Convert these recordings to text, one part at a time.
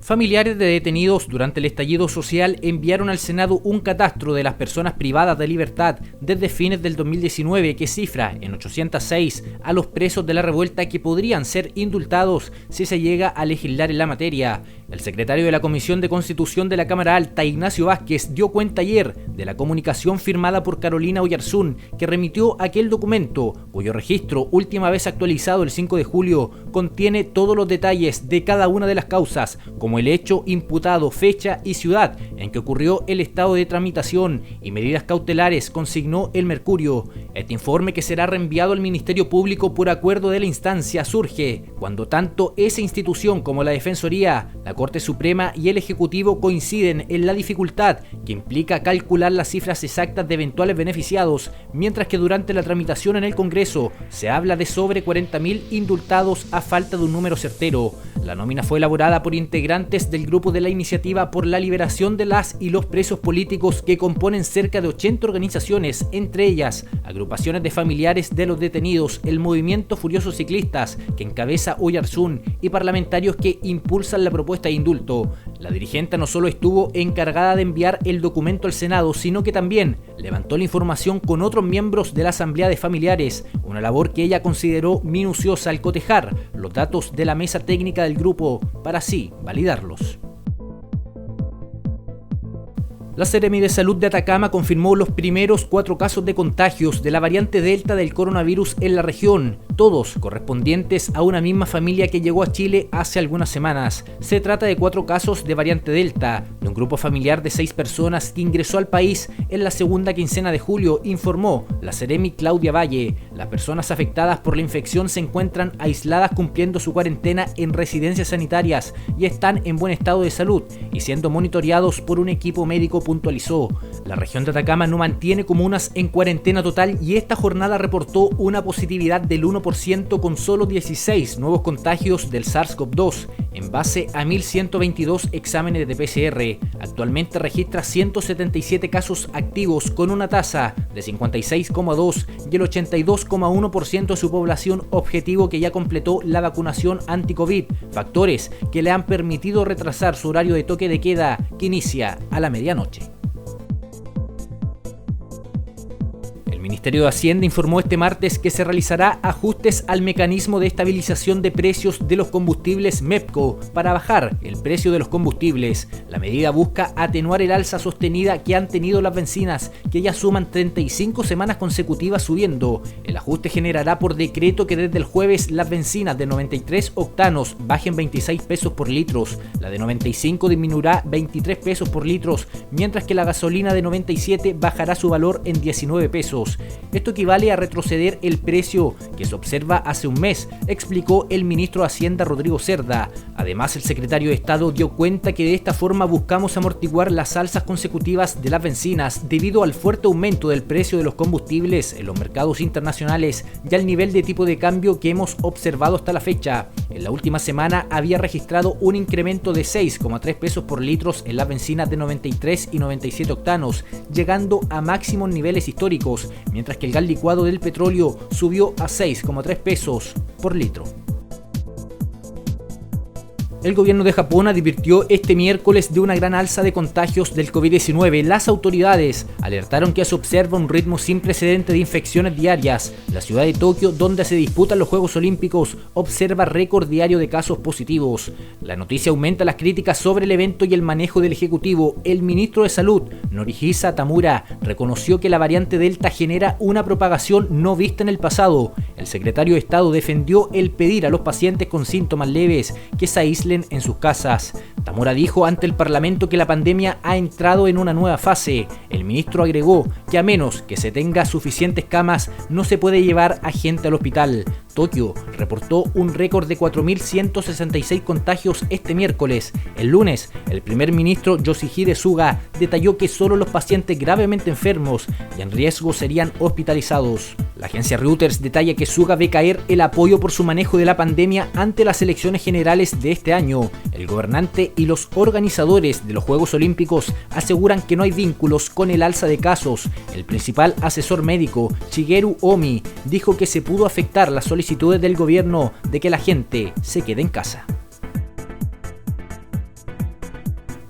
Familiares de detenidos durante el estallido social enviaron al Senado un catastro de las personas privadas de libertad desde fines del 2019 que cifra en 806 a los presos de la revuelta que podrían ser indultados si se llega a legislar en la materia. El secretario de la Comisión de Constitución de la Cámara Alta, Ignacio Vázquez, dio cuenta ayer de la comunicación firmada por Carolina Oyarzún, que remitió aquel documento, cuyo registro, última vez actualizado el 5 de julio, contiene todos los detalles de cada una de las causas, como el hecho imputado, fecha y ciudad en que ocurrió el estado de tramitación y medidas cautelares, consignó el Mercurio. Este informe, que será reenviado al Ministerio Público por acuerdo de la instancia, surge cuando tanto esa institución como la Defensoría, la Corte Suprema y el Ejecutivo coinciden en la dificultad que implica calcular las cifras exactas de eventuales beneficiados, mientras que durante la tramitación en el Congreso se habla de sobre 40.000 indultados a falta de un número certero. La nómina fue elaborada por integrantes del grupo de la Iniciativa por la Liberación de las y los Presos Políticos, que componen cerca de 80 organizaciones, entre ellas agrupaciones de familiares de los detenidos, el Movimiento Furiosos Ciclistas, que encabeza Oyarzún, y parlamentarios que impulsan la propuesta de indulto. La dirigente no solo estuvo encargada de enviar el documento al Senado, sino que también levantó la información con otros miembros de la Asamblea de Familiares, una labor que ella consideró minuciosa al cotejar los datos de la mesa técnica del grupo para así validarlos. La Seremi de Salud de Atacama confirmó los primeros 4 casos de contagios de la variante Delta del coronavirus en la región, todos correspondientes a una misma familia que llegó a Chile hace algunas semanas. Se trata de 4 casos de variante Delta, de un grupo familiar de 6 personas que ingresó al país en la segunda quincena de julio, informó la Seremi Claudia Valle. Las personas afectadas por la infección se encuentran aisladas cumpliendo su cuarentena en residencias sanitarias y están en buen estado de salud y siendo monitoreados por un equipo médico, puntualizó. La región de Atacama no mantiene comunas en cuarentena total y esta jornada reportó una positividad del 1% con solo 16 nuevos contagios del SARS-CoV-2 en base a 1.122 exámenes de PCR. Actualmente registra 177 casos activos con una tasa de 56,2 y el 82,1% de su población objetivo que ya completó la vacunación anti-COVID, factores que le han permitido retrasar su horario de toque de queda que inicia a la medianoche. El Ministerio de Hacienda informó este martes que se realizará ajustes al mecanismo de estabilización de precios de los combustibles MEPCO para bajar el precio de los combustibles. La medida busca atenuar el alza sostenida que han tenido las bencinas, que ya suman 35 semanas consecutivas subiendo. El ajuste generará por decreto que desde el jueves las bencinas de 93 octanos bajen 26 pesos por litro, la de 95 disminuirá 23 pesos por litro, mientras que la gasolina de 97 bajará su valor en 19 pesos. Esto equivale a retroceder el precio que se observa hace un mes, explicó el ministro de Hacienda Rodrigo Cerda. Además, el secretario de Estado dio cuenta que de esta forma buscamos amortiguar las alzas consecutivas de las bencinas debido al fuerte aumento del precio de los combustibles en los mercados internacionales y al nivel de tipo de cambio que hemos observado hasta la fecha. En la última semana había registrado un incremento de 6,3 pesos por litro en las bencinas de 93 y 97 octanos, llegando a máximos niveles históricos, mientras que el gas licuado del petróleo subió a 6,3 pesos por litro. El gobierno de Japón advirtió este miércoles de una gran alza de contagios del COVID-19. Las autoridades alertaron que se observa un ritmo sin precedente de infecciones diarias. La ciudad de Tokio, donde se disputan los Juegos Olímpicos, observa récord diario de casos positivos. La noticia aumenta las críticas sobre el evento y el manejo del Ejecutivo. El ministro de Salud, Norihisa Tamura, reconoció que la variante Delta genera una propagación no vista en el pasado. El secretario de Estado defendió el pedir a los pacientes con síntomas leves que se aíslen en sus casas. Tamura dijo ante el Parlamento que la pandemia ha entrado en una nueva fase. El ministro agregó que a menos que se tenga suficientes camas no se puede llevar a gente al hospital. Tokio reportó un récord de 4.166 contagios este miércoles. El lunes, el primer ministro Yoshihide Suga detalló que solo los pacientes gravemente enfermos y en riesgo serían hospitalizados. La agencia Reuters detalla que Suga ve caer el apoyo por su manejo de la pandemia ante las elecciones generales de este año. El gobernante y los organizadores de los Juegos Olímpicos aseguran que no hay vínculos con el alza de casos. El principal asesor médico, Shigeru Omi, dijo que se pudo afectar las solicitudes del gobierno de que la gente se quede en casa.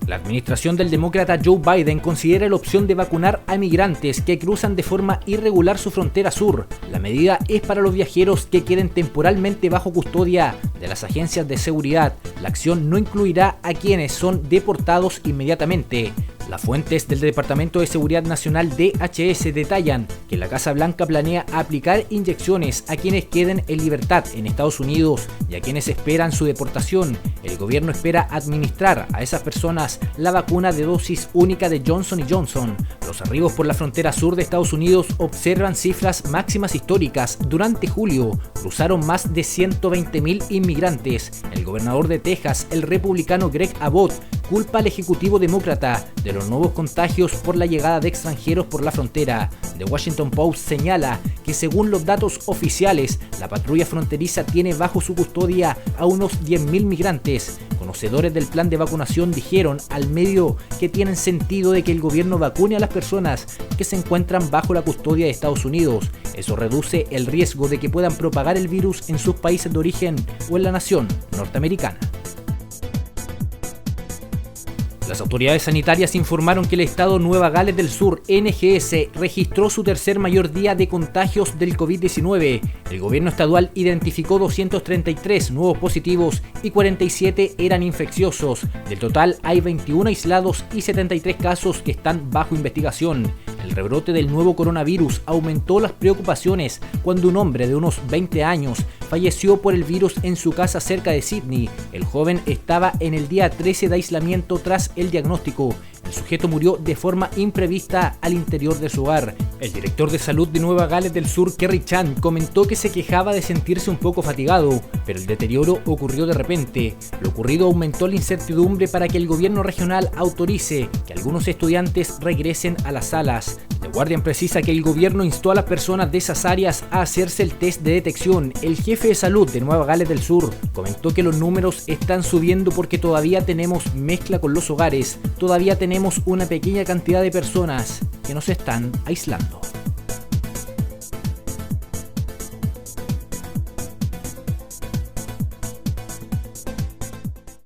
La administración del demócrata Joe Biden considera la opción de vacunar a migrantes que cruzan de forma irregular su frontera sur. La medida es para los viajeros que queden temporalmente bajo custodia de las agencias de seguridad. La acción no incluirá a quienes son deportados inmediatamente. Las fuentes del Departamento de Seguridad Nacional DHS detallan que la Casa Blanca planea aplicar inyecciones a quienes queden en libertad en Estados Unidos y a quienes esperan su deportación. El gobierno espera administrar a esas personas la vacuna de dosis única de Johnson & Johnson. Los arribos por la frontera sur de Estados Unidos observan cifras máximas históricas. Durante julio cruzaron más de 120.000 inmigrantes. El gobernador de Texas, el republicano Greg Abbott, culpa al ejecutivo demócrata de los nuevos contagios por la llegada de extranjeros por la frontera. The Washington Post señala que según los datos oficiales, la patrulla fronteriza tiene bajo su custodia a unos 10.000 migrantes. Conocedores del plan de vacunación dijeron al medio que tienen sentido de que el gobierno vacune a las personas que se encuentran bajo la custodia de Estados Unidos. Eso reduce el riesgo de que puedan propagar el virus en sus países de origen o en la nación norteamericana. Las autoridades sanitarias informaron que el estado Nueva Gales del Sur, NGS, registró su tercer mayor día de contagios del COVID-19. El gobierno estadual identificó 233 nuevos positivos y 47 eran infecciosos. Del total hay 21 aislados y 73 casos que están bajo investigación. El rebrote del nuevo coronavirus aumentó las preocupaciones cuando un hombre de unos 20 años falleció por el virus en su casa cerca de Sydney. El joven estaba en el día 13 de aislamiento tras el diagnóstico. El sujeto murió de forma imprevista al interior de su hogar. El director de salud de Nueva Gales del Sur, Kerry Chan, comentó que se quejaba de sentirse un poco fatigado, pero el deterioro ocurrió de repente. Lo ocurrido aumentó la incertidumbre para que el gobierno regional autorice que algunos estudiantes regresen a las salas. The Guardian precisa que el gobierno instó a las personas de esas áreas a hacerse el test de detección. El jefe de salud de Nueva Gales del Sur comentó que los números están subiendo porque todavía tenemos mezcla con los hogares, todavía tenemos una pequeña cantidad de personas que nos están aislando.